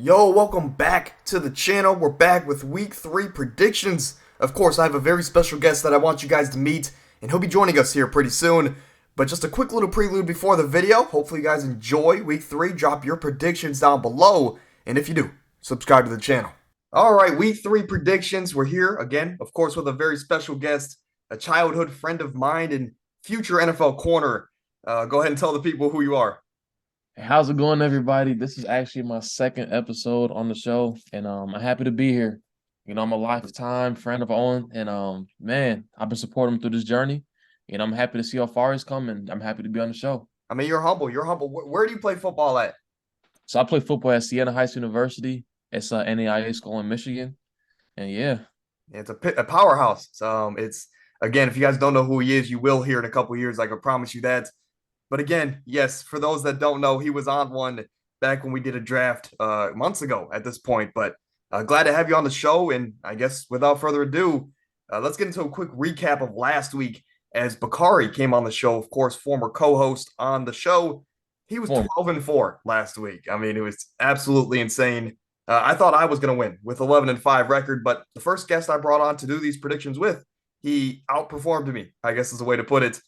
Yo, welcome back to the channel. We're back with week 3 predictions. Of course, I have a very special guest that I want you guys to meet, and he'll be joining us here pretty soon. But just a quick little prelude before the video. Hopefully you guys enjoy week 3. Drop your predictions down below, and if you do, subscribe to the channel. Alright, week 3 predictions. We're here again, of course, with a very special guest, a childhood friend of mine and future NFL corner. Go ahead and tell the people who you are. Hey, how's it going, everybody? This is actually my second episode on the show, and I'm happy to be here. I'm a lifetime friend of Owen, and man, I've been supporting him through this journey, and I'm happy to see how far he's come, and I'm happy to be on the show. I mean, you're humble. You're humble. Where do you play football at? So I play football at Siena Heights University. It's a NAIA school in Michigan, and yeah, It's a powerhouse. It's again, if you guys don't know who he is, you will hear in a couple years. I can promise you that. But again, yes, for those that don't know, he was on one back when we did a draft months ago at this point. But glad to have you on the show. And I guess without further ado, let's get into a quick recap of last week as Bakari came on the show. Of course, former co-host on the show. He was form. 12-4 last week. I mean, it was absolutely insane. I thought I was going to win with 11-5 record, but the first guest I brought on to do these predictions with, he outperformed me, I guess is the way to put it.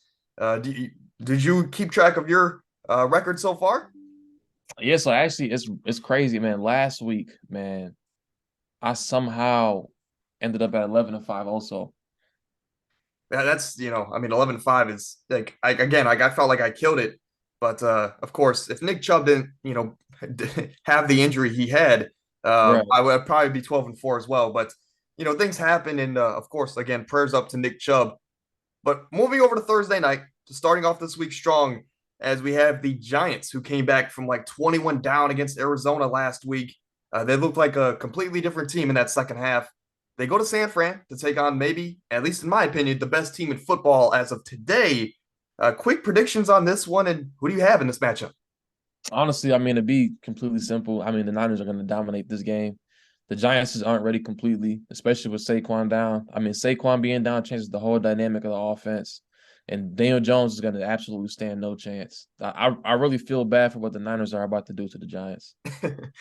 Did you keep track of your record so far? Yeah. So actually, it's crazy, man. Last week, man, I somehow ended up at 11-5 also. Yeah, that's I mean, 11-5 is like I felt like I killed it, but of course, if Nick Chubb didn't have the injury he had, Right. I would probably be 12-4 as well. But things happen, and of course, again, prayers up to Nick Chubb. But moving over to Thursday night, starting off this week strong, as we have the Giants, who came back from like 21 down against Arizona last week. They looked like a completely different team in that second half. They go to San Fran to take on maybe, at least in my opinion, the best team in football as of today. Quick predictions on this one, and who do you have in this matchup? Honestly, I mean, to be completely simple, I mean, the Niners are going to dominate this game. The Giants just aren't ready completely, especially with Saquon down. I mean, Saquon being down changes the whole dynamic of the offense, and Daniel Jones is going to absolutely stand no chance. I really feel bad for what the Niners are about to do to the Giants.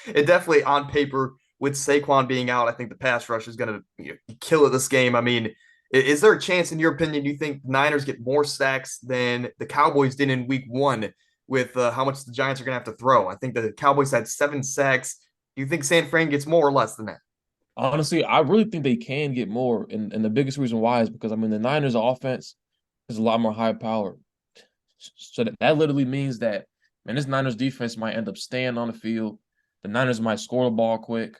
It definitely, on paper, with Saquon being out, I think the pass rush is going to kill it this game. I mean, is there a chance, in your opinion, you think the Niners get more sacks than the Cowboys did in week 1 with how much the Giants are going to have to throw? I think the Cowboys had 7 sacks. Do you think San Fran gets more or less than that? Honestly, I really think they can get more, and the biggest reason why is because I mean the Niners' offense is a lot more high powered. So that literally means that, man, this Niners defense might end up staying on the field. The Niners might score the ball quick,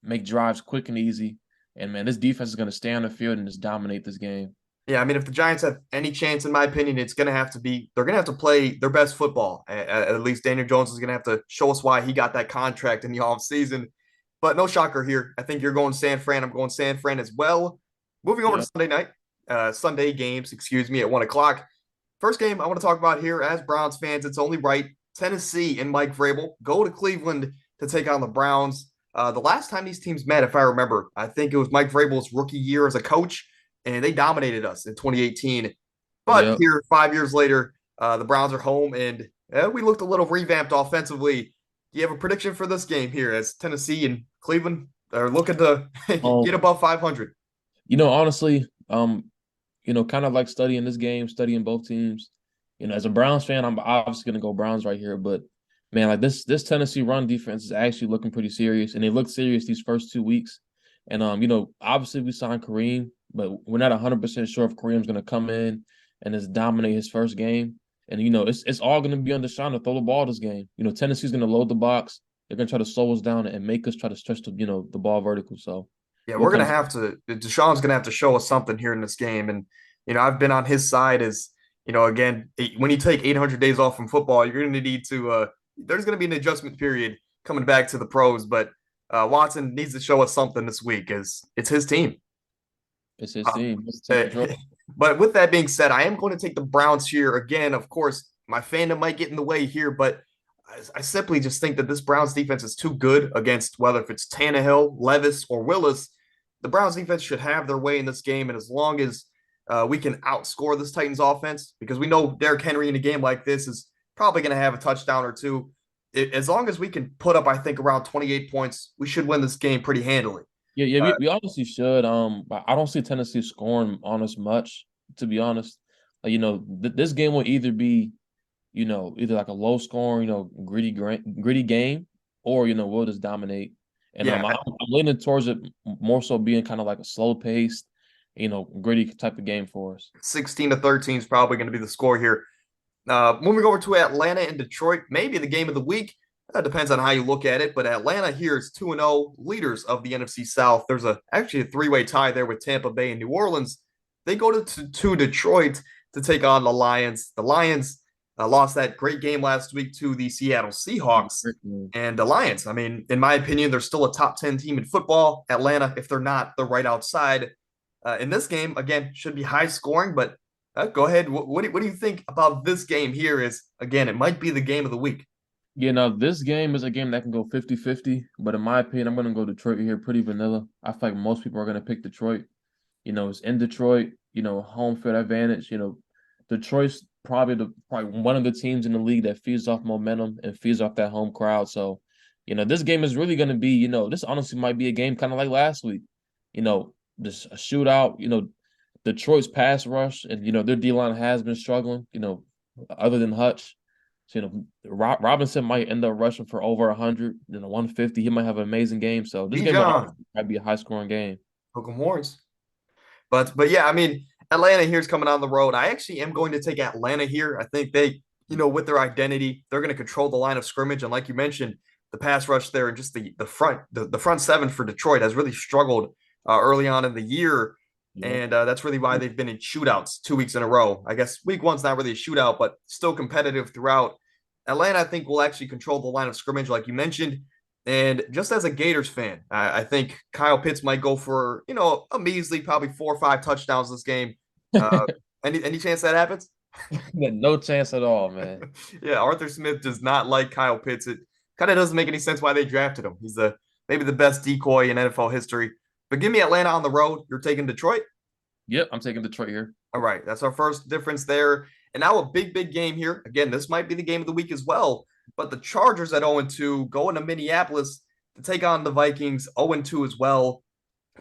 make drives quick and easy. And man, this defense is going to stay on the field and just dominate this game. Yeah, I mean, if the Giants have any chance, in my opinion, it's going to have to be they're going to have to play their best football. At least Daniel Jones is going to have to show us why he got that contract in the offseason. But no shocker here. I think you're going San Fran. I'm going San Fran as well. Moving over to Yeah. Sunday night, Sunday games, excuse me, at 1 o'clock. First game I want to talk about here as Browns fans, it's only right. Tennessee and Mike Vrabel go to Cleveland to take on the Browns. The last time these teams met, if I remember, I think it was Mike Vrabel's rookie year as a coach, and they dominated us in 2018. But Yeah. here, 5 years later, the Browns are home, and we looked a little revamped offensively. Do you have a prediction for this game here as Tennessee and Cleveland are looking to get Um, above 500? honestly, kind of like studying this game, studying both teams. As a Browns fan, I'm obviously gonna go Browns right here, but man, like this Tennessee run defense is actually looking pretty serious, and they looked serious these first 2 weeks. And obviously we signed Kareem, but we're not 100% sure if Kareem's gonna come in and just dominate his first game. And it's all gonna be on Deshaun to throw the ball this game. Tennessee's gonna load the box. They're gonna try to slow us down and make us try to stretch the ball vertical. So Yeah, what we're gonna comes have to. Deshaun's gonna have to show us something here in this game, and I've been on his side. As again, when you take 800 days off from football, you're gonna need to. There's gonna be an adjustment period coming back to the pros, but Watson needs to show us something this week, as it's his team. It's his Uh, team. Let's take uh, control. but with that being said, I am going to take the Browns here again. Of course, my fandom might get in the way here, but I simply just think that this Browns defense is too good against whether if it's Tannehill, Levis, or Willis. The Browns defense should have their way in this game, and as long as we can outscore this Titans offense, because we know Derrick Henry in a game like this is probably going to have a touchdown or two. as long as we can put up, I think, around 28 points, we should win this game pretty handily. Yeah, yeah, Uh, we honestly should. But I don't see Tennessee scoring on us much, to be honest. This game will either be, either like a low scoring, gritty game, or we'll just dominate. And yeah, I'm leaning towards it more so being kind of like a slow paced, gritty type of game for us. 16 to 13 is probably going to be the score here. Moving over to Atlanta and Detroit, maybe the game of the week. Depends on how you look at it, but Atlanta here is 2-0, leaders of the NFC South. There's actually a three-way tie there with Tampa Bay and New Orleans. They go to Detroit to take on the Lions. The Lions lost that great game last week to the Seattle Seahawks. And the Lions, I mean, in my opinion, they're still a top 10 team in football. Atlanta, if they're not, they're right outside. In this game, again, should be high scoring, but go ahead. What do you think about this game here? Is again, it might be the game of the week. This game is a game that can go 50-50, but in my opinion, I'm going to go Detroit here, pretty vanilla. I feel like most people are going to pick Detroit. It's in Detroit, home field advantage. Detroit's probably one of the teams in the league that feeds off momentum and feeds off that home crowd. So, this game is really going to be, this honestly might be a game kind of like last week. Just a shootout. Detroit's pass rush and their D line has been struggling. Other than Hutch. So, Robinson might end up rushing for over 100, 150. He might have an amazing game. So this game might be a high scoring game. Hook'em horns. But yeah, I mean, Atlanta here's coming on the road. I actually am going to take Atlanta here. I think they, with their identity, they're going to control the line of scrimmage. And like you mentioned, the pass rush there and just the front seven for Detroit has really struggled early on in the year. Yeah. And that's really why they've been in shootouts 2 weeks in a row. I guess week one's not really a shootout, but still competitive throughout. Atlanta, I think, will actually control the line of scrimmage, like you mentioned. And just as a Gators fan, I think Kyle Pitts might go for, a measly probably 4 or 5 touchdowns this game. Any chance that happens? No chance at all, man. Yeah, Arthur Smith does not like Kyle Pitts. It kind of doesn't make any sense why they drafted him. He's maybe the best decoy in NFL history. But give me Atlanta on the road. You're taking Detroit? Yep, I'm taking Detroit here. All right, that's our first difference there. And now a big game here. Again, this might be the game of the week as well. But the Chargers at 0-2 going to Minneapolis to take on the Vikings 0-2 as well.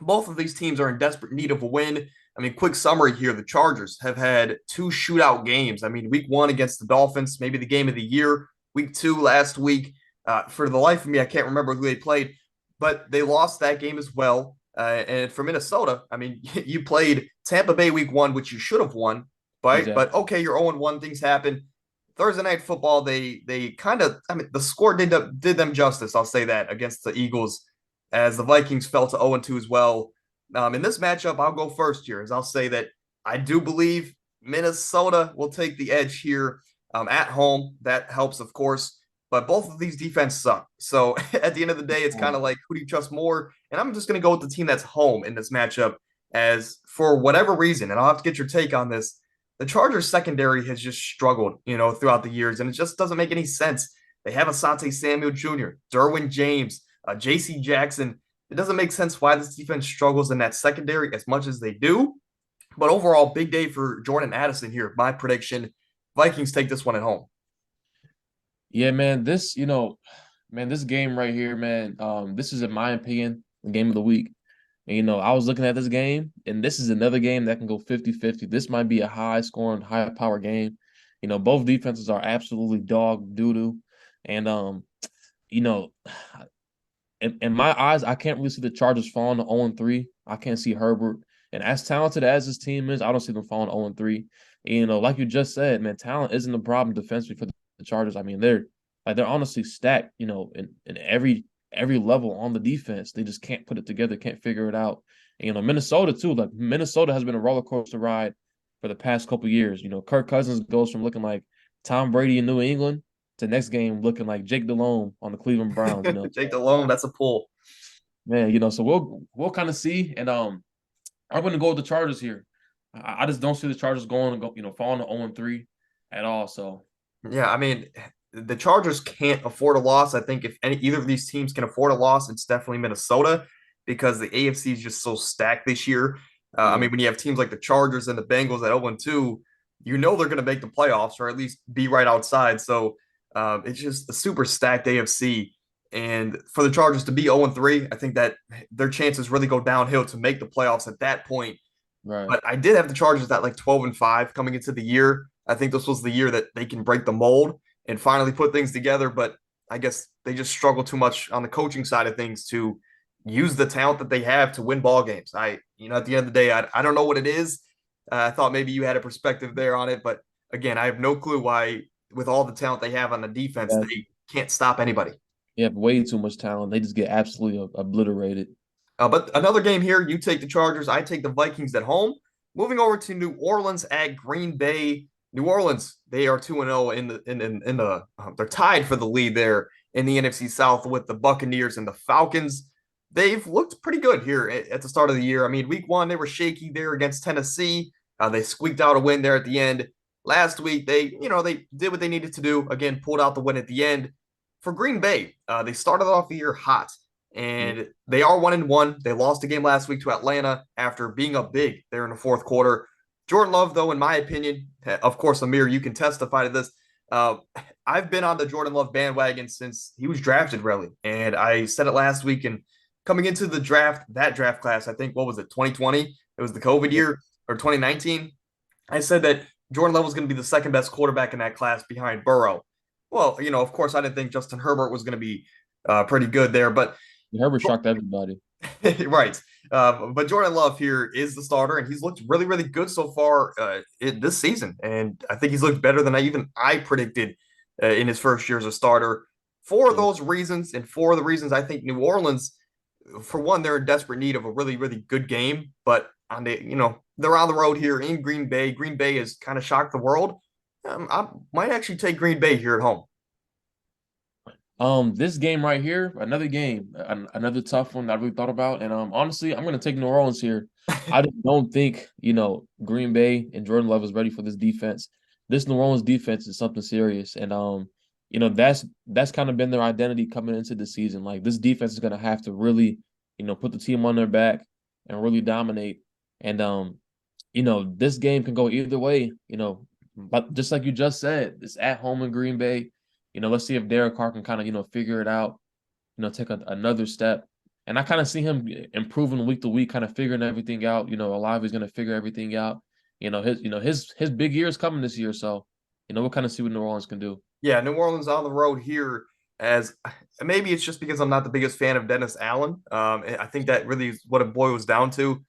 Both of these teams are in desperate need of a win. I mean, quick summary here. The Chargers have had 2 shootout games. I mean, week 1 against the Dolphins, maybe the game of the year. Week 2 last week. For the life of me, I can't remember who they played. But they lost that game as well. And for Minnesota, I mean, you played Tampa Bay week 1, which you should have won. Right? Exactly. But okay, you're 0-1. Things happen. Thursday night football, they kind of, I mean, the score did them justice. I'll say that against the Eagles, as the Vikings fell to 0-2 as well. In this matchup, I'll go first here, as I'll say that I do believe Minnesota will take the edge here at home. That helps, of course. But both of these defenses suck. So at the end of the day, it's kind of like, who do you trust more? And I'm just going to go with the team that's home in this matchup, as for whatever reason, and I'll have to get your take on this, the Chargers secondary has just struggled, throughout the years, and it just doesn't make any sense. They have Asante Samuel Jr., Derwin James, J.C. Jackson. It doesn't make sense why this defense struggles in that secondary as much as they do. But overall, big day for Jordan Addison here. My prediction, Vikings take this one at home. Yeah, man, this game right here, man, this is, in my opinion, the game of the week. And, I was looking at this game, and this is another game that can go 50-50. This might be a high-scoring, high-power game. Both defenses are absolutely dog doo-doo. And, in my eyes, I can't really see the Chargers falling to 0-3. I can't see Herbert. And as talented as this team is, I don't see them falling 0-3. And, like you just said, man, talent isn't a problem defensively for the Chargers. I mean, they're honestly stacked, in every level on the defense. They just can't put it together, can't figure it out. And, Minnesota too. Like, Minnesota has been a roller coaster ride for the past couple of years. Kirk Cousins goes from looking like Tom Brady in New England to next game looking like Jake Delhomme on the Cleveland Browns. Jake Delhomme, that's a pull. Man, so we'll kind of see. And I'm going to go with the Chargers here. I just don't see the Chargers falling to 0-3 at all. So yeah, I mean, the Chargers can't afford a loss. I think if either of these teams can afford a loss, it's definitely Minnesota, because the AFC is just so stacked this year. I mean, when you have teams like the Chargers and the Bengals at 0-2, they're going to make the playoffs, or at least be right outside. So It's just a super stacked AFC. And for the Chargers to be 0-3, I think that their chances really go downhill to make the playoffs at that point. Right. But I did have the Chargers at like 12-5 coming into the year. I think this was the year that they can break the mold and finally put things together. But I guess they just struggle too much on the coaching side of things to use the talent that they have to win ball games. At the end of the day, I don't know what it is. I thought maybe you had a perspective there on it, but again, I have no clue why, with all the talent they have on the defense, Yeah. they can't stop anybody. They have way too much talent. They just get absolutely obliterated. But another game here, you take the Chargers, I take the Vikings at home. Moving over to New Orleans at Green Bay. New Orleans, they are 2-0 they're tied for the lead there in the NFC South with the Buccaneers and the Falcons. They've looked pretty good here at the start of the year. I mean, week one, they were shaky there against Tennessee. They squeaked out a win there at the end. Last week, they did what they needed to do. Again, pulled out the win at the end. For Green Bay, they started off the year hot, and they are 1-1. They lost a game last week to Atlanta after being up big there in the fourth quarter. Jordan Love, though, in my opinion, of course, Amir, you can testify to this. I've been on the Jordan Love bandwagon since he was drafted, really. And I said it last week. And coming into the draft, that draft class, I think, what was it, 2020? It was the COVID year, or 2019. I said that Jordan Love was going to be the second best quarterback in that class behind Burrow. Well, of course, I didn't think Justin Herbert was going to be pretty good there, but Herbert shocked everybody. right. But Jordan Love here is the starter, and he's looked really, really good so far this season. And I think he's looked better than I predicted in his first year as a starter. For those reasons, and for the reasons I think New Orleans, for one, they're in desperate need of a really, really good game. But they're on the road here in Green Bay. Green Bay has kind of shocked the world. I might actually take Green Bay here at home. This game right here, another game, another tough one that I really thought about. And honestly, I'm gonna take New Orleans here. I just don't think, Green Bay and Jordan Love is ready for this defense. This New Orleans defense is something serious. And that's kind of been their identity coming into the season. Like, this defense is gonna have to really, put the team on their back and really dominate. And this game can go either way, but just like you just said, it's at home in Green Bay. Let's see if Derek Carr can kind of, figure it out, take another step. And I kind of see him improving week to week, kind of figuring everything out. Olave's going to figure everything out. His big year is coming this year. So, we'll kind of see what New Orleans can do. Yeah, New Orleans on the road here, as maybe it's just because I'm not the biggest fan of Dennis Allen. I think that really is what it boils down to.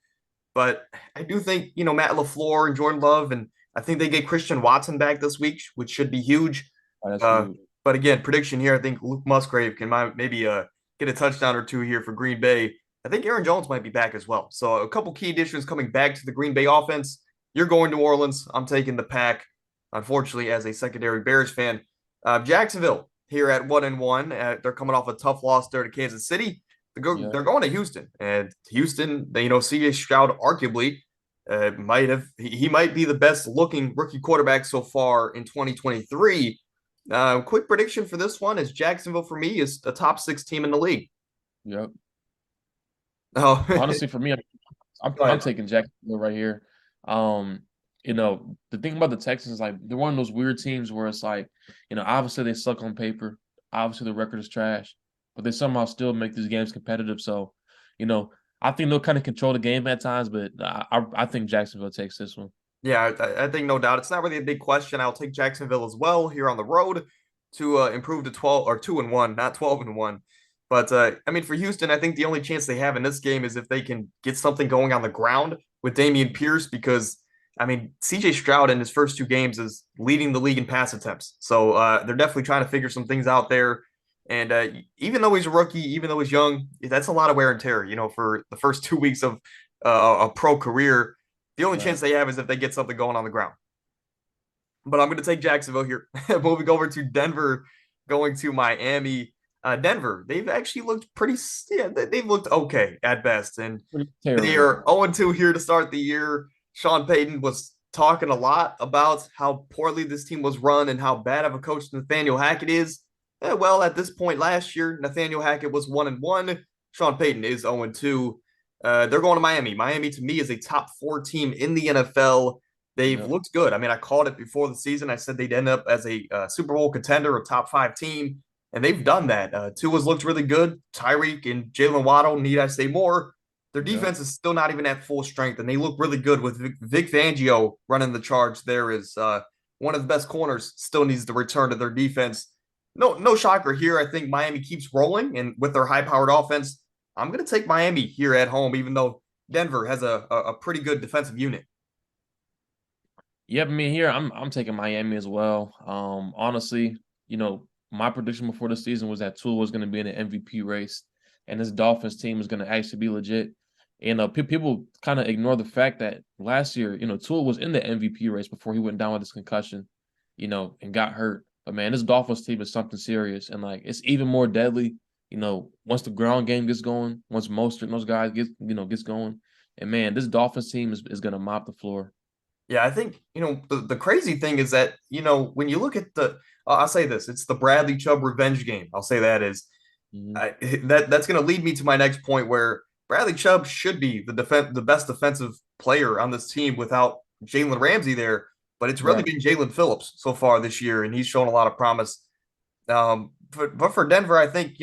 But I do think, Matt LaFleur and Jordan Love, and I think they get Christian Watson back this week, which should be huge. Oh, that's huge. But again, prediction here, I think Luke Musgrave can maybe get a touchdown or two here for Green Bay. I think Aaron Jones might be back as well. So a couple key additions coming back to the Green Bay offense. You're going New Orleans. I'm taking the Pack, unfortunately, as a secondary Bears fan. Jacksonville here at 1-1. They're coming off a tough loss there to Kansas City. They're going to Houston. And Houston, C.J. Stroud arguably might be the best looking rookie quarterback so far in 2023. Quick prediction for this one is Jacksonville for me is the top 6 team in the league. Yep. Oh, honestly, for me, I'm taking Jacksonville right here. The thing about the Texans is, like, they're one of those weird teams where it's like, obviously they suck on paper. Obviously the record is trash, but they somehow still make these games competitive. So, I think they'll kind of control the game at times, but I think Jacksonville takes this one. Yeah, I think no doubt. It's not really a big question. I'll take Jacksonville as well here on the road to improve to 12 or 2-1, not 12-1. But for Houston, I think the only chance they have in this game is if they can get something going on the ground with Dameon Pierce, because CJ Stroud in his first 2 games is leading the league in pass attempts. So they're definitely trying to figure some things out there. And even though he's a rookie, even though he's young, that's a lot of wear and tear, for the first 2 weeks of a pro career. The only chance they have is if they get something going on the ground. But I'm going to take Jacksonville here. Moving over to Denver, going to Miami. Denver, they've actually looked they've looked okay at best. And they are 0-2 here to start the year. Sean Payton was talking a lot about how poorly this team was run and how bad of a coach Nathaniel Hackett is. Well, at this point last year, Nathaniel Hackett was 1-1. Sean Payton is 0-2. They're going to Miami. Miami, to me, is a top 4 team in the NFL. they've Yep. looked good. I mean, I called it before the season. I said they'd end up as a Super Bowl contender, a top five team, and they've done that. Tua's looked really good. Tyreek and Jalen Waddle, need I say more? Their Yep. defense is still not even at full strength, and they look really good with Vic Fangio running the charge. There is one of the best corners still needs to return to their defense. No shocker here. I think Miami keeps rolling, and with their high-powered offense, I'm going to take Miami here at home, even though Denver has a pretty good defensive unit. Yep. I mean, here I'm taking Miami as well. Honestly, my prediction before the season was that Tua was going to be in the MVP race, and this Dolphins team is going to actually be legit. And people kind of ignore the fact that last year, Tua was in the MVP race before he went down with his concussion, and got hurt. But man, this Dolphins team is something serious, and like it's even more deadly. Once the ground game gets going, once Mostert and those guys gets going, and man, this Dolphins team is going to mop the floor. Yeah, I think, the crazy thing is that, when you look at I'll say this, it's the Bradley Chubb revenge game. I'll say that is Mhm. that's going to lead me to my next point where Bradley Chubb should be the best defensive player on this team without Jalen Ramsey there, but it's really Right. been Jalen Phillips so far this year, and he's shown a lot of promise. But for Denver, I think,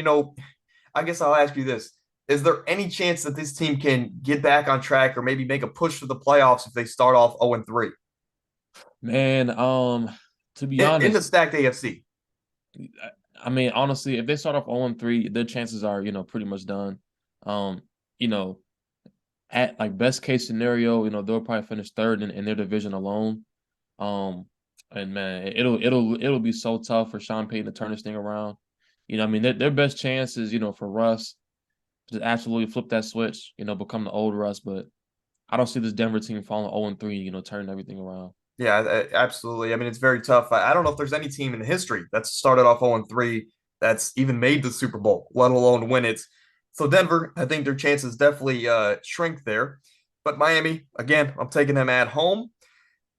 I guess I'll ask you this. Is there any chance that this team can get back on track or maybe make a push for the playoffs if they start off 0-3 Man, to be in the honest, stacked AFC? I mean, honestly, if they start off 0-3, their chances are, pretty much done. You know, at like best case scenario, they'll probably finish third in their division alone. Um, and man, it'll be so tough for Sean Payton to turn this thing around. I mean, their best chance is, for Russ to absolutely flip that switch, become the old Russ. But I don't see this Denver team falling 0-3, turning everything around. Yeah, absolutely. I mean, it's very tough. I don't know if there's any team in history that's started off 0-3 that's even made the Super Bowl, let alone win it. So Denver, I think their chances definitely shrink there. But Miami, again, I'm taking them at home.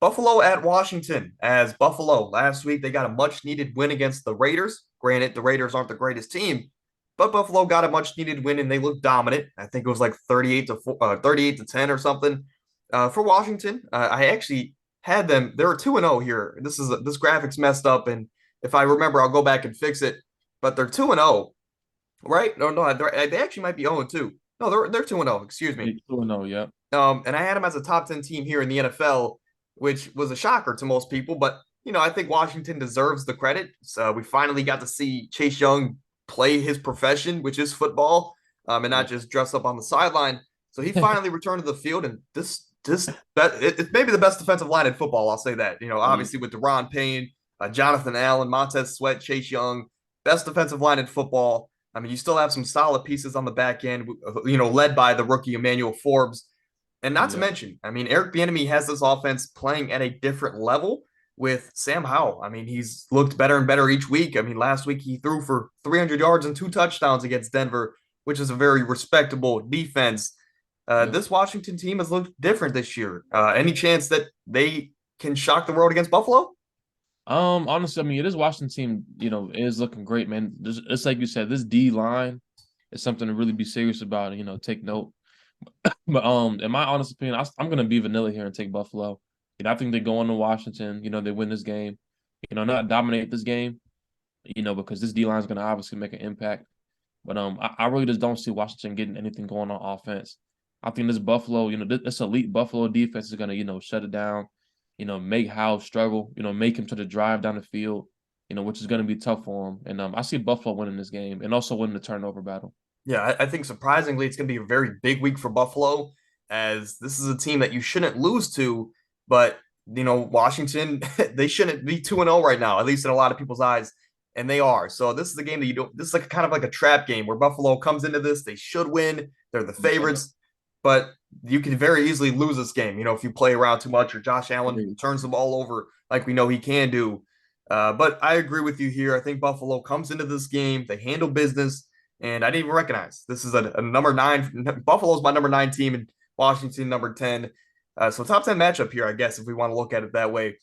Buffalo at Washington. As Buffalo last week, they got a much needed win against the Raiders. Granted, the Raiders aren't the greatest team, but Buffalo got a much needed win and they looked dominant. I think it was like 38 to 10 or something. For Washington, I actually had them. They were 2-0 here. This graphics messed up, and if I remember, I'll go back and fix it. But they're 2-0, right? No, they actually might be 0-2. No, they're 2-0. Excuse me. 2-0, yeah. And I had them as a top 10 team here in the NFL, which was a shocker to most people. But, I think Washington deserves the credit. So we finally got to see Chase Young play his profession, which is football, and Yeah. not just dress up on the sideline. So he finally returned to the field, and it's maybe the best defensive line in football. I'll say that. Obviously with Deron Payne, Jonathan Allen, Montez Sweat, Chase Young, best defensive line in football. I mean, you still have some solid pieces on the back end, led by the rookie Emmanuel Forbes. And not to Yeah. mention, I mean, Eric Bieniemy has this offense playing at a different level with Sam Howell. I mean, he's looked better and better each week. I mean, last week he threw for 300 yards and 2 touchdowns against Denver, which is a very respectable defense. Yep. This Washington team has looked different this year. Any chance that they can shock the world against Buffalo? Honestly, I mean, this Washington team, is looking great, man. It's like you said, this D line is something to really be serious about and, take note. But in my honest opinion, I'm gonna be vanilla here and take Buffalo. I think they go into Washington, they win this game, not dominate this game, because this D line is gonna obviously make an impact. But I really just don't see Washington getting anything going on offense. I think this Buffalo, this elite Buffalo defense is gonna, shut it down, make Howe struggle, make him to the drive down the field, which is gonna be tough for him. And I see Buffalo winning this game and also winning the turnover battle. Yeah, I think surprisingly, it's going to be a very big week for Buffalo, as this is a team that you shouldn't lose to. But, Washington, they shouldn't be 2-0 right now, at least in a lot of people's eyes. And they are. So this is a game that you don't, this is like kind of like a trap game where Buffalo comes into this. They should win. They're the Yeah. favorites. But you can very easily lose this game, if you play around too much or Josh Allen turns the ball over like we know he can do. But I agree with you here. I think Buffalo comes into this game. They handle business. And I didn't even recognize this is a number 9. Buffalo's my number 9 team, and Washington number 10. So top 10 matchup here, I guess, if we want to look at it that way.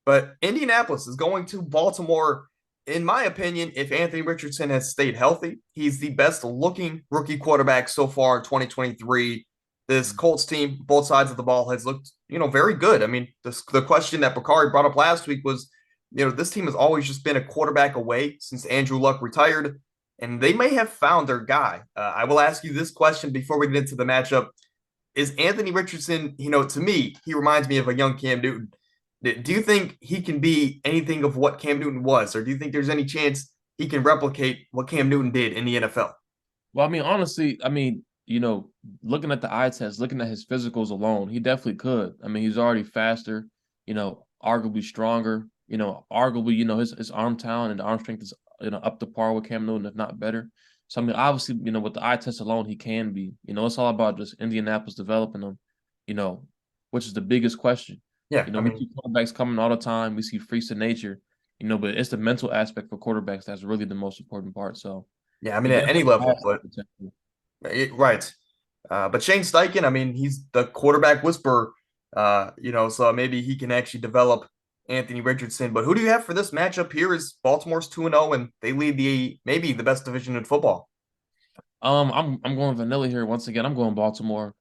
But Indianapolis is going to Baltimore. In my opinion, if Anthony Richardson has stayed healthy, he's the best looking rookie quarterback so far in 2023. this Colts team, both sides of the ball, has looked, very good. I mean, the question that Bakari brought up last week was, this team has always just been a quarterback away since Andrew Luck retired, and they may have found their guy. I will ask you this question before we get into the matchup. Is Anthony Richardson, to me, he reminds me of a young Cam Newton. Do you think he can be anything of what Cam Newton was, or do you think there's any chance he can replicate what Cam Newton did in the NFL? Well, I mean, honestly, I mean, looking at the eye test, looking at his physicals alone, he definitely could. I mean, he's already faster, arguably stronger, arguably, his arm talent and arm strength is, up to par with Cam Newton, if not better. So, I mean, obviously, with the eye test alone, he can be. It's all about just Indianapolis developing him, you know, which is the biggest question. Yeah, I We mean, see quarterbacks coming all the time. We see freaks of nature, but it's the mental aspect for quarterbacks that's really the most important part. So yeah, I he mean at any definitely level, has but the potential. right. But Shane Steichen, I mean, he's the quarterback whisperer. So maybe he can actually develop Anthony Richardson. But who do you have for this matchup here? Is Baltimore's 2-0 and they lead maybe the best division in football. I'm going vanilla here once again. I'm going Baltimore.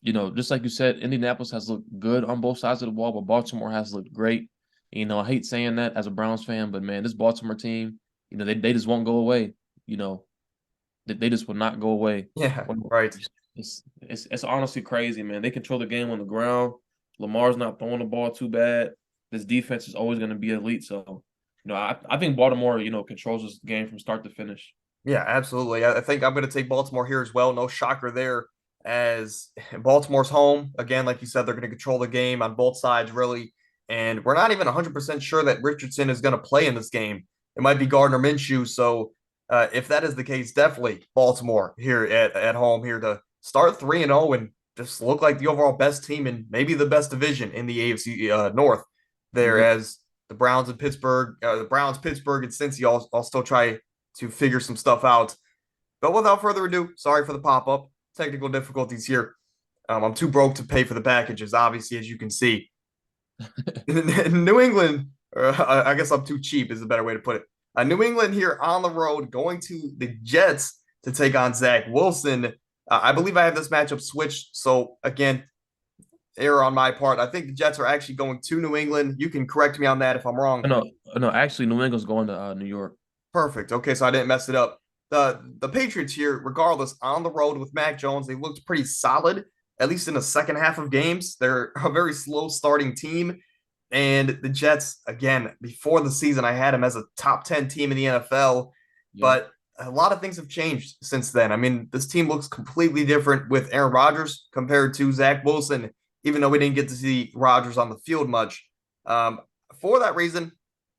Just like you said, Indianapolis has looked good on both sides of the ball, but Baltimore has looked great. I hate saying that as a Browns fan, but man, this Baltimore team, they just won't go away. You know, they just will not go away. Yeah, right. It's honestly crazy, man. They control the game on the ground. Lamar's not throwing the ball too bad. This defense is always going to be elite. So, I think Baltimore, controls this game from start to finish. Yeah, absolutely. I think I'm going to take Baltimore here as well. No shocker there, as Baltimore's home. Again, like you said, they're going to control the game on both sides, really. And we're not even 100% sure that Richardson is going to play in this game. It might be Gardner Minshew. So if that is the case, definitely Baltimore here at home here to start 3-0 and just look like the overall best team and maybe the best division in the AFC North there, Yep. as the Browns and Pittsburgh, Pittsburgh, and Cincy all still try to figure some stuff out. But without further ado, sorry for the pop up. Technical difficulties here. I'm too broke to pay for the packages, obviously, as you can see. New England, I guess I'm too cheap, is a better way to put it. New England here on the road going to the Jets to take on Zach Wilson. I believe I have this matchup switched. So, again, error on my part. I think the Jets are actually going to New England. You can correct me on that if I'm wrong. No, no, actually, New England's going to New York. Perfect. Okay, so I didn't mess it up. The Patriots here, regardless, on the road with Mac Jones, they looked pretty solid, at least in the second half of games. They're a very slow starting team. And the Jets, again, before the season, I had them as a top 10 team in the NFL, Yep. but a lot of things have changed since then. I mean, this team looks completely different with Aaron Rodgers compared to Zach Wilson, even though we didn't get to see Rodgers on the field much. Um, for that reason,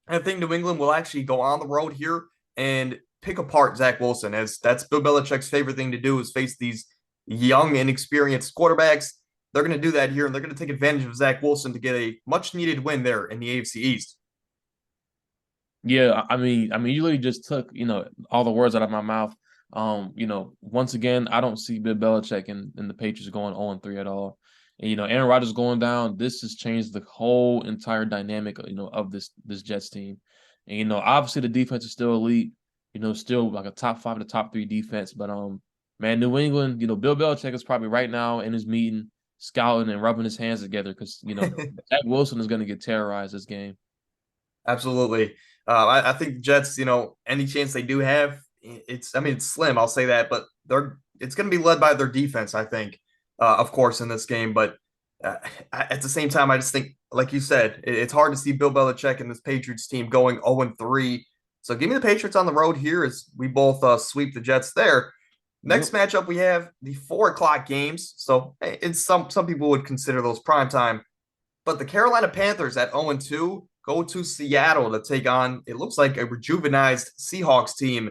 I think New England will actually go on the road here and pick apart Zach Wilson, as that's Bill Belichick's favorite thing to do is face these young and experienced quarterbacks. They're going to do that here, and they're going to take advantage of Zach Wilson to get a much needed win there in the AFC East. Yeah, I mean, you literally just took, all the words out of my mouth. Once again, I don't see Bill Belichick and the Patriots going 0-3 at all. And Aaron Rodgers going down, this has changed the whole entire dynamic, of this Jets team. And obviously the defense is still elite, still like a top 5 to top 3 defense. But man, New England, Bill Belichick is probably right now in his meeting, scouting and rubbing his hands together because Zach Wilson is going to get terrorized this game. Absolutely. I think the Jets, any chance they do have, I mean, it's slim, I'll say that, but it's going to be led by their defense, I think, of course, in this game. But uh, at the same time, I just think, like you said, it's hard to see Bill Belichick and this Patriots team going 0-3. So give me the Patriots on the road here as we both sweep the Jets there. Next Yep. matchup, we have the 4 o'clock games. So it's some people would consider those prime time. But the Carolina Panthers at 0-2 go to Seattle to take on, it looks like, a rejuvenized Seahawks team.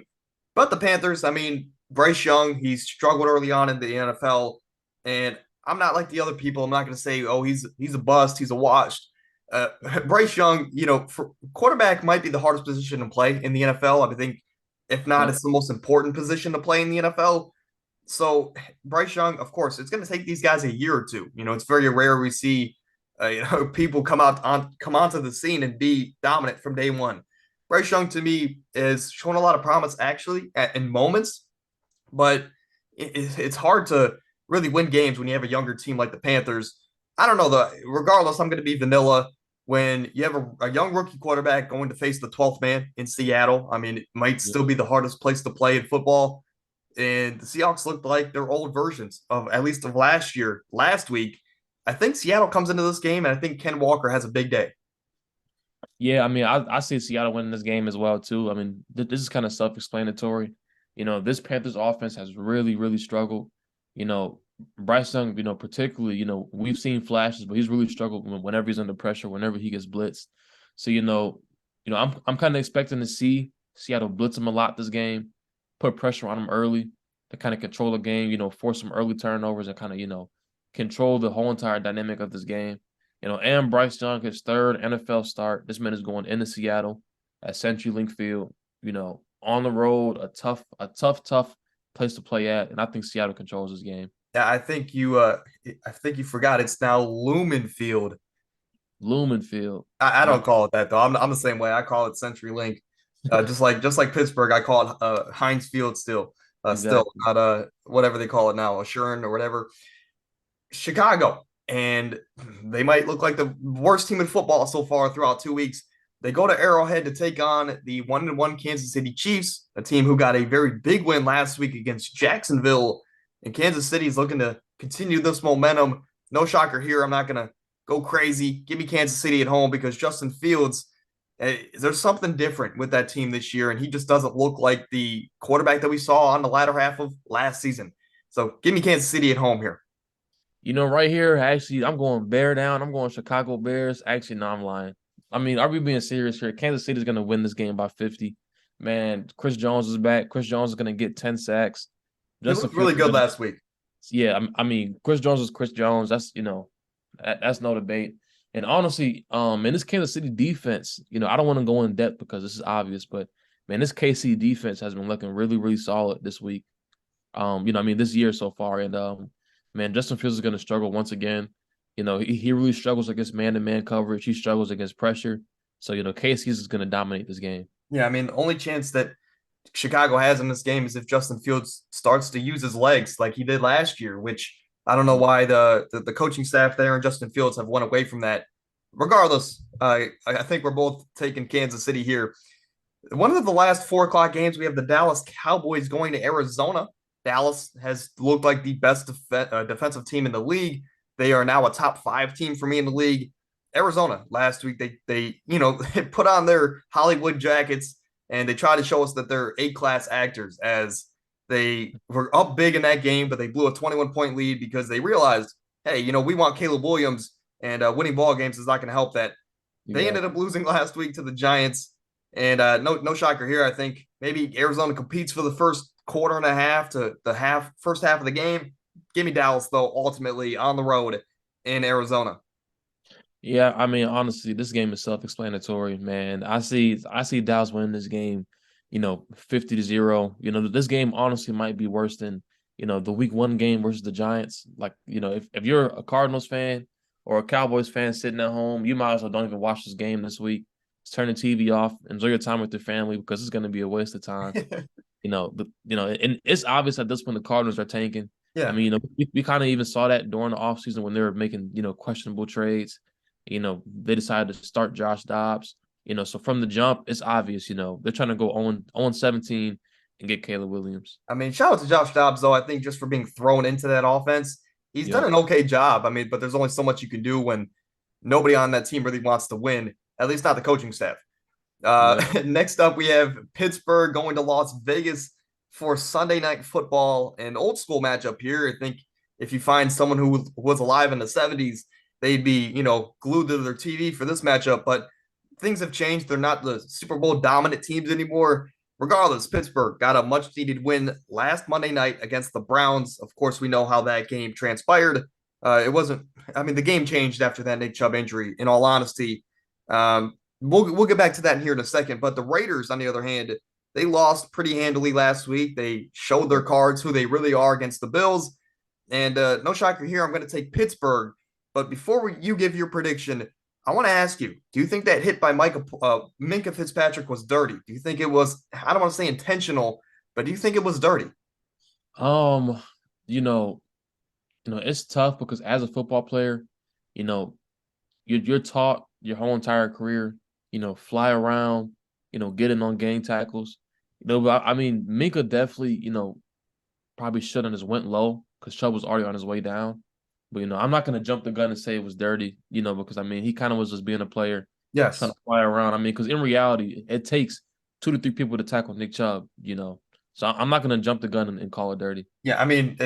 But the Panthers, I mean, Bryce Young, he's struggled early on in the NFL. And I'm not like the other people. I'm not going to say, oh, he's a bust, he's a washed. Uh, Bryce Young, for quarterback might be the hardest position to play in the NFL. I think, if not, Yep. it's the most important position to play in the NFL. So Bryce Young, of course, it's going to take these guys a year or two. It's very rare we see people come onto the scene and be dominant from day one. Bryce Young to me is showing a lot of promise actually in moments, but it's hard to really win games when you have a younger team like the Panthers. I don't know. Regardless, I'm going to be vanilla. When you have a young rookie quarterback going to face the 12th man in Seattle, I mean, it might Yeah. still be the hardest place to play in football. And the Seahawks looked like their old versions of at least of last year. Last week, I think Seattle comes into this game, and I think Ken Walker has a big day. Yeah, I mean, I see Seattle winning this game as well too. I mean, this is kind of self-explanatory. This Panthers offense has really, really struggled. You know, Bryce Young, particularly, we've seen flashes, but he's really struggled whenever he's under pressure, whenever he gets blitzed. So, I'm kind of expecting to see Seattle blitz him a lot this game, put pressure on him early to kind of control the game, force some early turnovers and kind of, control the whole entire dynamic of this game. And Bryce Young, his third NFL start. This man is going into Seattle at CenturyLink Field, on the road, a tough place to play at. And I think Seattle controls this game. Yeah, I think you forgot it's now Lumen Field. Lumen Field. I My don't call it that though. I'm the same way. I call it CenturyLink. Just like Pittsburgh, I call it Heinz Field still. Still exactly. not whatever they call it now, Assurin or whatever. Chicago, and they might look like the worst team in football so far throughout 2 weeks. They go to Arrowhead to take on the 1-1 Kansas City Chiefs, a team who got a very big win last week against Jacksonville. And Kansas City is looking to continue this momentum. No shocker here. I'm not going to go crazy. Give me Kansas City at home because Justin Fields, there's something different with that team this year, and he just doesn't look like the quarterback that we saw on the latter half of last season. So give me Kansas City at home here. Right here, actually, I'm going Bear down. I'm going Chicago Bears. Actually, no, I'm lying. I mean, are we being serious here? Kansas City is going to win this game by 50. Man, Chris Jones is back. Chris Jones is going to get 10 sacks. He Justin looked Fields really is good going to, last week. yeah, I mean, Chris Jones is Chris Jones. That's no debate. And honestly, in this Kansas City defense, I don't want to go in depth because this is obvious, but man, this KC defense has been looking really, really solid this week. This year so far. And man, Justin Fields is going to struggle once again. He really struggles against man-to-man coverage. He struggles against pressure. So, KC's is going to dominate this game. Yeah, I mean, the only chance that Chicago has in this game is if Justin Fields starts to use his legs like he did last year, which I don't know why the coaching staff there and Justin Fields have went away from that. Regardless, I think we're both taking Kansas City here. One of the last 4 o'clock games, we have the Dallas Cowboys going to Arizona. Dallas has looked like the best defensive team in the league. They are now a top 5 team for me in the league. Arizona last week, they put on their Hollywood jackets and they tried to show us that they're A-class actors as they were up big in that game, but they blew a 21-point lead because they realized, hey, we want Caleb Williams, and winning ball games is not going to help that. They ended Exactly. up losing last week to the Giants, and no shocker here. I think maybe Arizona competes for the first quarter and a half to the first half of the game. Give me Dallas though, ultimately on the road in Arizona. Yeah, I mean, honestly, this game is self-explanatory, man. I see Dallas winning this game, 50-0. This game honestly might be worse than, the week 1 game versus the Giants. Like, if you're a Cardinals fan or a Cowboys fan sitting at home, you might as well don't even watch this game this week. Just turn the TV off, enjoy your time with your family because it's going to be a waste of time. And it's obvious at this point the Cardinals are tanking. I Yeah. mean, we kind of even saw that during the offseason when they were making, questionable trades. They decided to start Josh Dobbs. So from the jump, it's obvious, they're trying to go on 17 and get Caleb Williams. I mean, shout out to Josh Dobbs, though, I think just for being thrown into that offense. He's done Yep. an okay job. I mean, but there's only so much you can do when nobody on that team really wants to win, at least not the coaching staff. Yep. Next up, we have Pittsburgh going to Las Vegas for Sunday Night Football, an old school matchup here. I think if you find someone who was alive in the 70s, they'd be, glued to their TV for this matchup. But things have changed. They're not the Super Bowl dominant teams anymore. Regardless, Pittsburgh got a much needed win last Monday night against the Browns. Of course, we know how that game transpired. It wasn't, I mean, the game changed after that Nick Chubb injury, in all honesty. We'll get back to that here in a second. But the Raiders, on the other hand, they lost pretty handily last week. They showed their cards, who they really are against the Bills. And no shocker here, I'm going to take Pittsburgh. But before you give your prediction, I want to ask you, do you think that hit by Minkah Fitzpatrick was dirty? Do you think it was, I don't want to say intentional, but do you think it was dirty? Um, you know, it's tough because as a football player, you know, you're taught your whole entire career, fly around, get in on gang tackles. But I mean, Minka definitely, probably shouldn't have just went low because Chubb was already on his way down. But I'm not gonna jump the gun and say it was dirty, because I mean he kind of was just being a player trying Yes. to fly around. I mean, because in reality, it takes 2 to 3 people to tackle Nick Chubb. So I'm not gonna jump the gun and call it dirty. Yeah, I mean,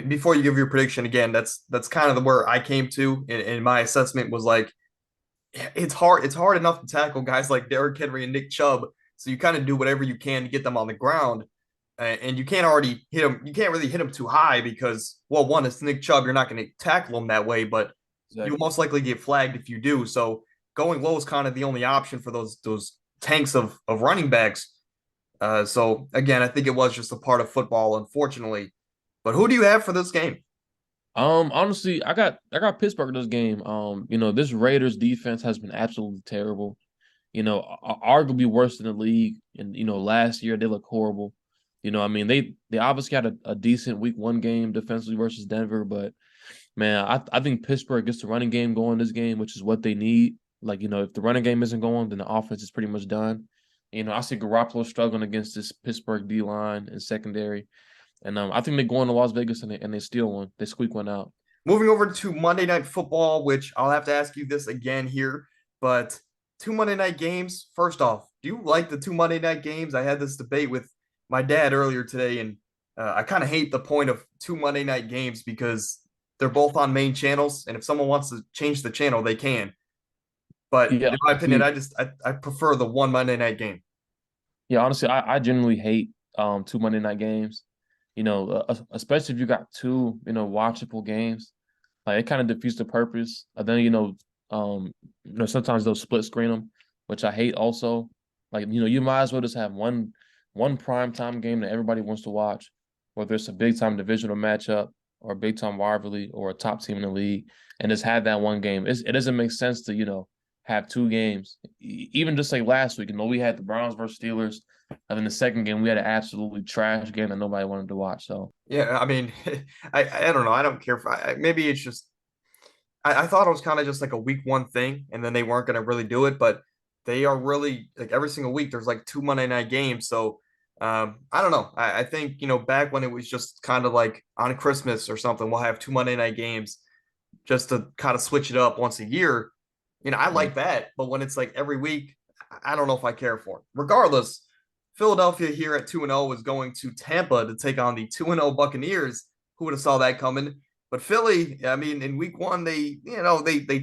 before you give your prediction again, that's kind of where I came to, and my assessment was like, it's hard. It's hard enough to tackle guys like Derrick Henry and Nick Chubb. So you kind of do whatever you can to get them on the ground, and you can't already hit them. You can't really hit them too high because, well, one, it's Nick Chubb. You're not going to tackle him that way, but you'll Exactly. most likely get flagged if you do. So going low is kind of the only option for those tanks of running backs. So again, I think it was just a part of football, unfortunately. But who do you have for this game? Honestly, I got Pittsburgh in this game. This Raiders defense has been absolutely terrible. Arguably worse than the league. And last year they looked horrible. I mean, they obviously had a decent week 1 game defensively versus Denver, but man, I think Pittsburgh gets the running game going this game, which is what they need. Like, if the running game isn't going, then the offense is pretty much done. I see Garoppolo struggling against this Pittsburgh D line and secondary. And I think they go into Las Vegas and they steal one. They squeak one out. Moving over to Monday Night Football, which I'll have to ask you this again here, but two Monday night games. First off, do you like the two Monday night games? I had this debate with my dad earlier today, and I kind of hate the point of two Monday night games because they're both on main channels, and if someone wants to change the channel, they can. But Yeah, in my opinion, honestly, I prefer the one Monday night game. I genuinely hate 2 Monday night games. Especially if you got two, watchable games. Like it kind of defeats the purpose. And then sometimes they'll split screen them, which I hate also. Like you might as well just have one prime time game that everybody wants to watch, whether it's a big time divisional matchup or a big time rivalry or a top team in the league, and just have that one game. It doesn't make sense to have 2 games. Even just like last week, we had the Browns versus Steelers, and then the second game we had an absolutely trash game that nobody wanted to watch. So Yeah, I mean, I don't know. I don't care if maybe it's just I thought it was kind of just like a week 1 thing, and then they weren't going to really do it, but they are really like every single week. There's like two Monday night games, so I don't know. I think back when it was just kind of like on Christmas or something, we'll have two Monday night games just to kind of switch it up once a year. I yeah. like that, but when it's like every week, I don't know if I care for it. Regardless, Philadelphia here at 2-0 is going to Tampa to take on the 2-0 Buccaneers. Who would have saw that coming? But Philly, I mean, in week 1, they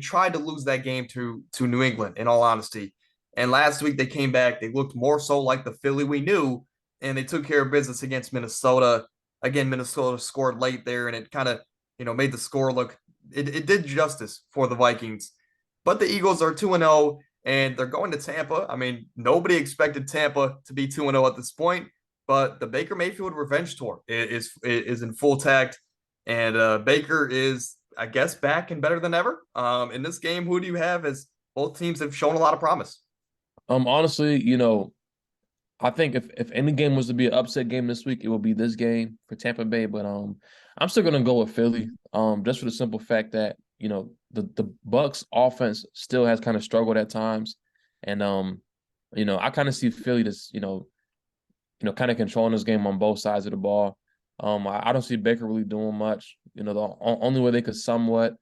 tried to lose that game to New England, in all honesty. And last week they came back. They looked more so like the Philly we knew, and they took care of business against Minnesota. Again, Minnesota scored late there, and it kind of, made the score look it did justice for the Vikings. But the Eagles are 2-0 and they're going to Tampa. I mean, nobody expected Tampa to be 2-0 at this point, but the Baker Mayfield revenge tour is in full tact, and Baker is, I guess, back and better than ever. In this game, who do you have? As both teams have shown a lot of promise. Honestly, I think if any game was to be an upset game this week, it would be this game for Tampa Bay. But I'm still gonna go with Philly. Just for the simple fact that the Bucks offense still has kind of struggled at times, and I kind of see Philly just kind of controlling this game on both sides of the ball. I don't see Baker really doing much. Only way they could somewhat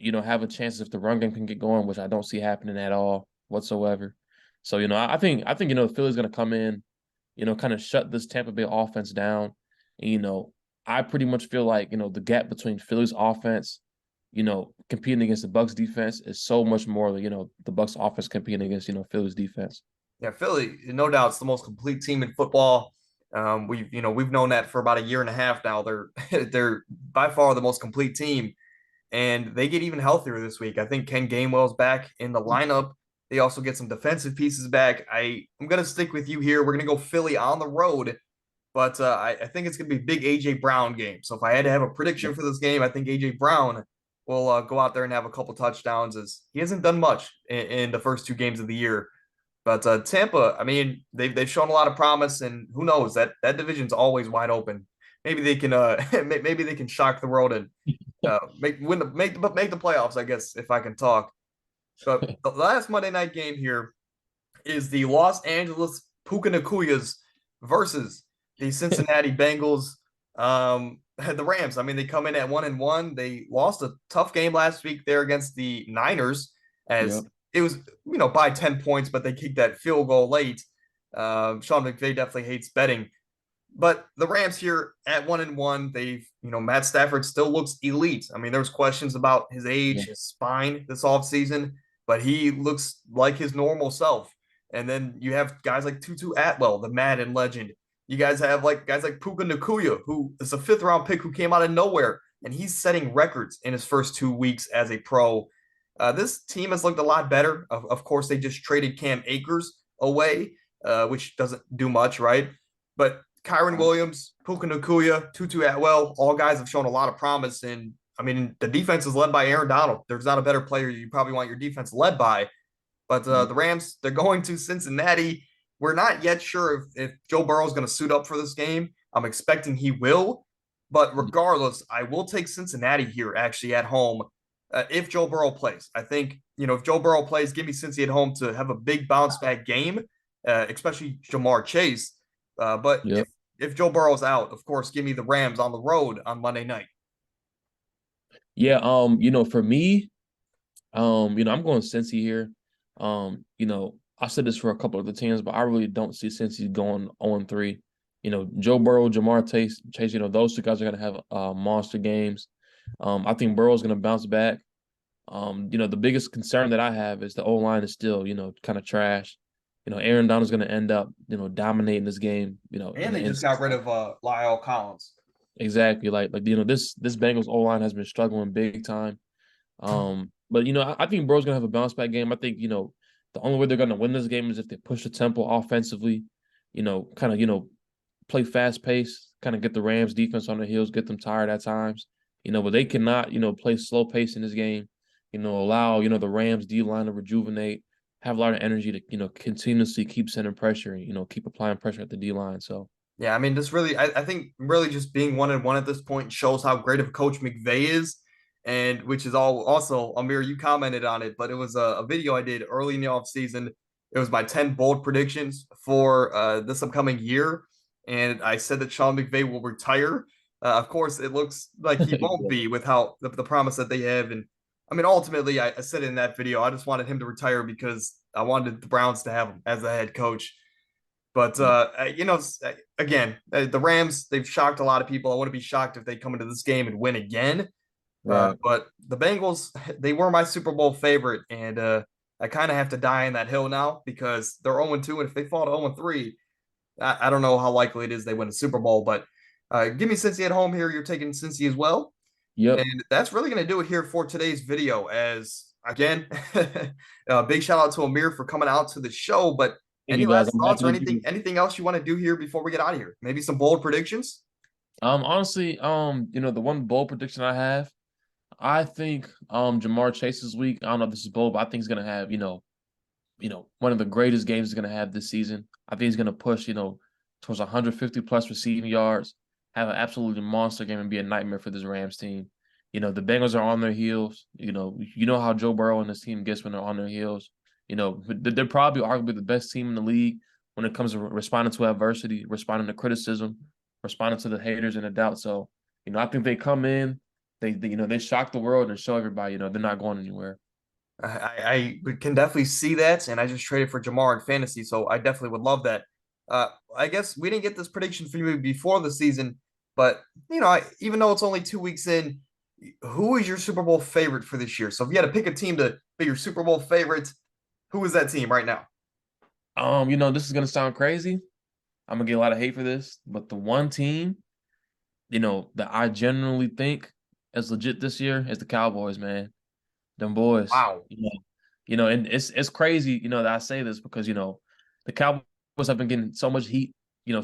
have a chance if the run game can get going, which I don't see happening at all whatsoever. So, I think Philly's gonna come in, kind of shut this Tampa Bay offense down. And, I pretty much feel like, the gap between Philly's offense, competing against the Bucks defense is so much more than, the Bucks offense competing against, Philly's defense. Yeah, Philly, no doubt, it's the most complete team in football. We've known that for about a year and a half now. They're they're by far the most complete team, and they get even healthier this week. I think Ken Gainwell's back in the lineup. They also get some defensive pieces back. I'm gonna stick with you here. We're gonna go Philly on the road, but I think it's gonna be a big AJ Brown game. So if I had to have a prediction for this game, I think AJ Brown will go out there and have a couple touchdowns, as he hasn't done much in the first 2 games of the year. But Tampa, I mean, they've shown a lot of promise, and who knows, that division's always wide open. maybe they can maybe they can shock the world and make the playoffs, I guess, if I can talk. But the last Monday night game here is the Los Angeles Puka Nakuyas versus the Cincinnati Bengals. The Rams. I mean, they come in at 1-1. They lost a tough game last week there against the Niners, as Yep. it was, by 10 points, but they kicked that field goal late. Sean McVay definitely hates betting. But the Rams here at 1-1, they've, Matt Stafford still looks elite. I mean, there was questions about his age, Yeah. his spine this offseason, but he looks like his normal self. And then you have guys like Tutu Atwell, the Madden legend. You guys have like guys like Puka Nakuya, who is a fifth round pick who came out of nowhere, and he's setting records in his first 2 weeks as a pro. This team has looked a lot better. Of course, they just traded Cam Akers away, which doesn't do much, right? But Kyron Williams, Puka Nakuya, Tutu Atwell, all guys have shown a lot of promise. And I mean, the defense is led by Aaron Donald. There's not a better player you probably want your defense led by. But the Rams, they're going to Cincinnati. We're not yet sure if Joe Burrow is going to suit up for this game. I'm expecting he will. But regardless, I will take Cincinnati here actually at home if Joe Burrow plays. I think, if Joe Burrow plays, give me Cincy at home to have a big bounce back game, especially Jamar Chase. But Yep. if Joe Burrow's out, of course, give me the Rams on the road on Monday night. Yeah. For me, I'm going Cincy here. I said this for a couple of the teams, but I really don't see Cincy going 0-3. Joe Burrow, Jamar Chase, those two guys are gonna have monster games. I think Burrow's gonna bounce back. The biggest concern that I have is the O line is still, kind of trash. Aaron Donald's gonna end up, dominating this game, in And the they end. just got rid of Lyle Collins. Exactly. This Bengals O line has been struggling big time. But I think Burrow's gonna have a bounce back game. I think, the only way they're gonna win this game is if they push the tempo offensively, kind of, play fast pace, kind of get the Rams defense on their heels, get them tired at times. But they cannot, play slow pace in this game, allow, the Rams D line to rejuvenate, have a lot of energy to, continuously keep sending pressure and, keep applying pressure at the D line. So Yeah, I mean, this really, I think, really just being 1-1 at this point shows how great of a coach McVay is, and which is all also, Amir, you commented on it, but it was a video I did early in the offseason. It was my 10 bold predictions for this upcoming year, and I said that Sean McVay will retire. Of course, it looks like he won't be with how the promise that they have, and I mean, ultimately, I said in that video, I just wanted him to retire because I wanted the Browns to have him as the head coach. But again, the Rams, they've shocked a lot of people. I wouldn't be shocked if they come into this game and win again. right. But the Bengals, they were my Super Bowl favorite, and I kind of have to die on that hill now because they're 0-2, and if they fall to 0-3, I don't know how likely it is they win a Super Bowl. But give me Cincy at home here. You're taking Cincy as well. Yep. And that's really going to do it here for today's video. As again, big shout out to Amir for coming out to the show. But Thank any you guys. last I'm thoughts happy or to anything do. else you want to do here before we get out of here? Maybe some bold predictions. Honestly, the one bold prediction I have, I think Jamar Chase this week. I don't know if this is bold, but I think he's gonna have, one of the greatest games he's gonna have this season. I think he's gonna push, towards 150 plus receiving yards, have an absolutely monster game and be a nightmare for this Rams team. The Bengals are on their heels. You know how Joe Burrow and his team gets when they're on their heels. They're probably arguably the best team in the league when it comes to responding to adversity, responding to criticism, responding to the haters and the doubt. So, I think they come in, they shock the world and show everybody, they're not going anywhere. I can definitely see that, and I just traded for Jamar in fantasy, so I definitely would love that. I guess we didn't get this prediction for you before the season, but even though it's only 2 weeks in, who is your Super Bowl favorite for this year? So if you had to pick a team to be your Super Bowl favorite, who is that team right now? This is gonna sound crazy. I'm gonna get a lot of hate for this, but the one team, that I generally think is legit this year is the Cowboys, man. Them boys. Wow. And it's crazy, that I say this because, the Cowboys have been getting so much heat,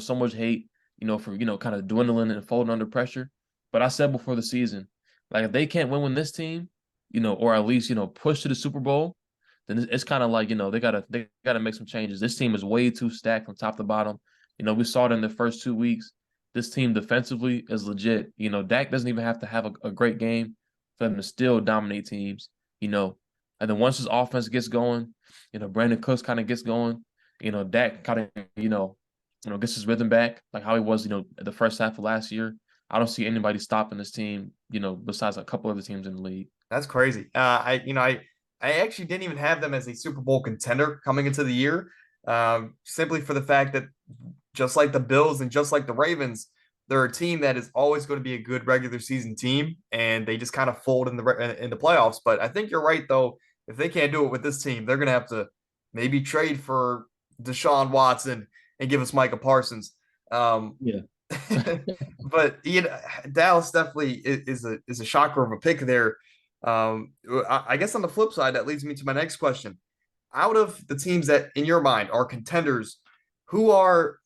so much hate, for, kind of dwindling and folding under pressure. But I said before the season, like if they can't win with this team, or at least, push to the Super Bowl, then it's kind of like, they gotta make some changes. This team is way too stacked from top to bottom. We saw it in the first 2 weeks. this team defensively is legit. Dak doesn't even have to have a great game for them to still dominate teams. You know, and then once his offense gets going, Brandon Cooks kind of gets going. Dak kind of gets his rhythm back like how he was the first half of last year. I don't see anybody stopping this team. Besides a couple other teams in the league. That's crazy. I actually didn't even have them as a Super Bowl contender coming into the year, simply for the fact that just like the Bills and just like the Ravens, they're a team that is always going to be a good regular season team, and they just kind of fold in the playoffs. But I think you're right though. If they can't do it with this team, they're going to have to maybe trade for Deshaun Watson and give us Micah Parsons. Yeah. But Dallas definitely is a shocker of a pick there. I guess on the flip side, that leads me to my next question. Out of the teams that, in your mind, are contenders, who's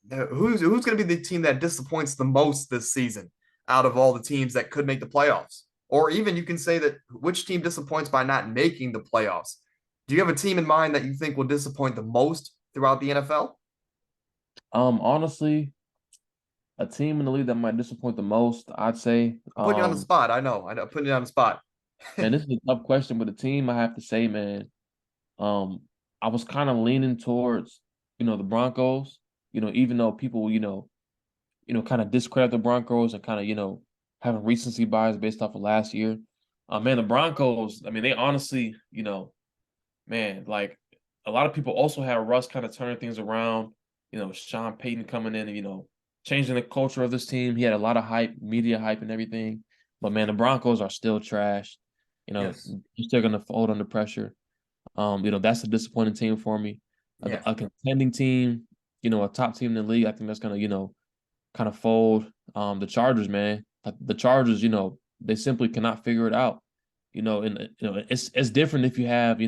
going to be the team that disappoints the most this season out of all the teams that could make the playoffs? Or even you can say that which team disappoints by not making the playoffs. Do you have a team in mind that you think will disappoint the most throughout the NFL? Honestly, a team in the league that might disappoint the most, I'd say. I'm putting you on the spot. I know. I'm putting you on the spot. Man, this is a tough question, but the team I have to say, man, I was kind of leaning towards, the Broncos. Even though people, kind of discredit the Broncos and kind of, having recency bias based off of last year. Man, the Broncos, I mean, they honestly, man, like a lot of people also had Russ kind of turning things around. Sean Payton coming in and, changing the culture of this team. He had a lot of hype, media hype and everything. But man, the Broncos are still trash. Yes. You're still gonna fold under pressure. That's a disappointing team for me. Yeah. A contending team, a top team in the league, I think that's gonna, kind of fold. The Chargers, man. The Chargers, they simply cannot figure it out. And it's different if you have,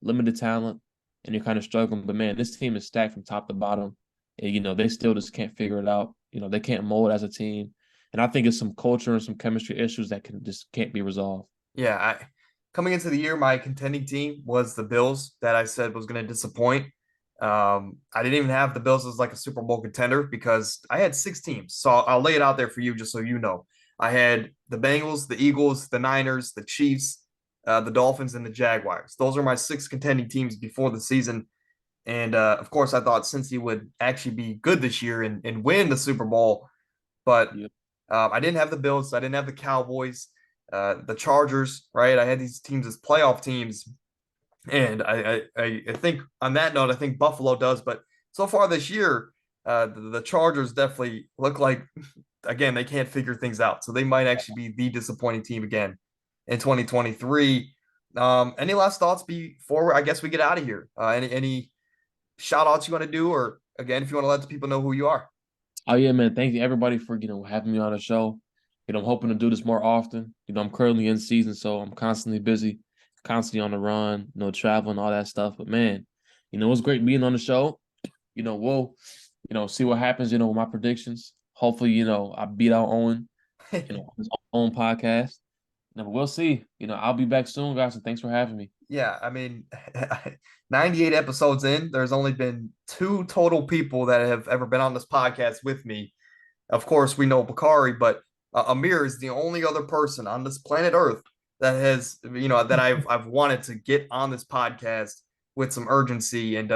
limited talent and you're kind of struggling. But man, this team is stacked from top to bottom. And, they still just can't figure it out. They can't mold as a team. And I think it's some culture and some chemistry issues that can't be resolved. Yeah, coming into the year, my contending team was the Bills that I said was going to disappoint. I didn't even have the Bills as like a Super Bowl contender because I had 6 teams. So I'll lay it out there for you just so you know. I had the Bengals, the Eagles, the Niners, the Chiefs, the Dolphins, and the Jaguars. Those are my 6 contending teams before the season. And of course, I thought Cincy would actually be good this year and win the Super Bowl. But Yep. I didn't have the Bills. I didn't have the Cowboys, the Chargers, right? I had these teams as playoff teams. And I think on that note, I think Buffalo does. But so far this year, the Chargers definitely look like, again, they can't figure things out. So they might actually be the disappointing team again in 2023. Any last thoughts before I guess we get out of here? Any shout outs you want to do? Or again, if you want to let the people know who you are. Oh yeah, man. Thank you everybody for, having me on the show. I'm hoping to do this more often. I'm currently in season, so I'm constantly busy, constantly on the run, traveling, all that stuff. But man, it was great being on the show. We'll, see what happens, with my predictions. Hopefully, I beat out Owen, on his own podcast. But we'll see. I'll be back soon, guys, and thanks for having me. Yeah, I mean, 98 episodes in, there's only been 2 total people that have ever been on this podcast with me. Of course, we know Bakari, but Amir is the only other person on this planet Earth that has, that I've wanted to get on this podcast with some urgency. And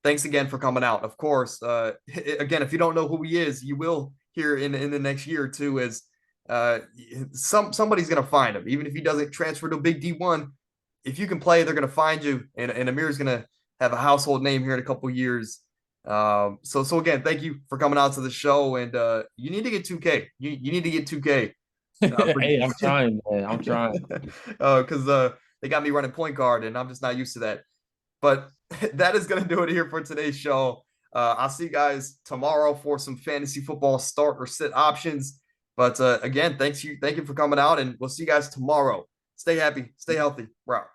thanks again for coming out. Of course, again, if you don't know who he is, you will hear in the next year or two as somebody's gonna find him, even if he doesn't transfer to Big D1. If you can play, they're gonna find you, and Amir's gonna have a household name here in a couple years. So again, thank you for coming out to the show, and you need to get 2K. You need to get 2K. Hey, I'm trying, man. I'm trying. Because they got me running point guard, and I'm just not used to that. But that is gonna do it here for today's show. I'll see you guys tomorrow for some fantasy football start or sit options. But again, thank you for coming out, and we'll see you guys tomorrow. Stay happy, stay healthy. We're out.